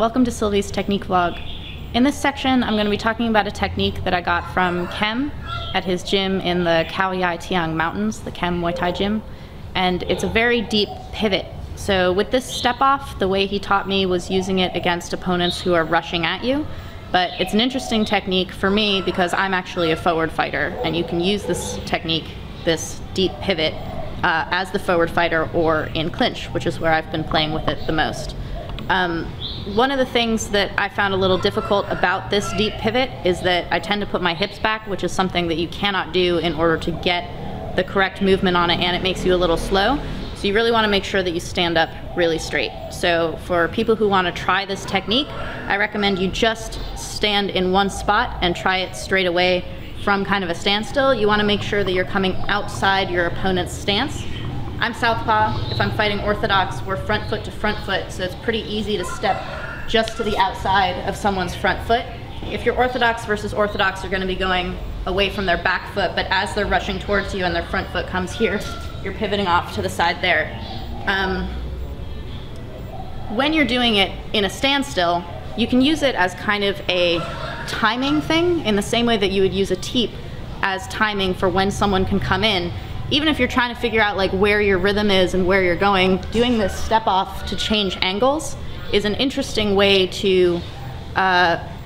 welcome to Sylvie's technique vlog. In this section I'm going to be talking about a technique that I got from Kem at his gym in the Khao Yai Tiang Mountains, the Kem Muay Thai gym, and it's a very deep pivot. So with this step off, the way he taught me was using it against opponents who are rushing at you, but it's an interesting technique for me because I'm actually a forward fighter, and you can use this technique, this deep pivot, as the forward fighter or in clinch, which is where I've been playing with it the most. One of the things that I found a little difficult about this deep pivot is that I tend to put my hips back, which is something that you cannot do in order to get the correct movement on it, and it makes you a little slow. So you really want to make sure that you stand up really straight. So for people who want to try this technique, I recommend you just stand in one spot and try it straight away from kind of a standstill. You want to make sure that you're coming outside your opponent's stance. I'm southpaw. If I'm fighting orthodox, we're front foot to front foot, so it's pretty easy to step just to the outside of someone's front foot. If you're orthodox versus orthodox, you're going to be going away from their back foot, but as they're rushing towards you and their front foot comes here, you're pivoting off to the side there. When you're doing it in a standstill, you can use it as kind of a timing thing in the same way that you would use a teep as timing for when someone can come in. Even if you're trying to figure out like where your rhythm is and where you're going, doing this step off to change angles is an interesting way to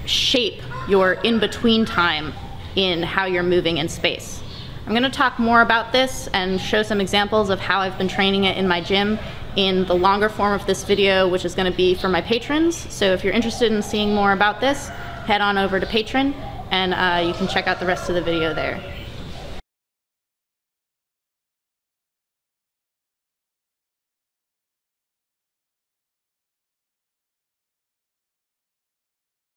shape your in-between time in how you're moving in space. I'm going to talk more about this and show some examples of how I've been training it in my gym in the longer form of this video, which is going to be for my patrons. So if you're interested in seeing more about this, head on over to Patreon and you can check out the rest of the video there.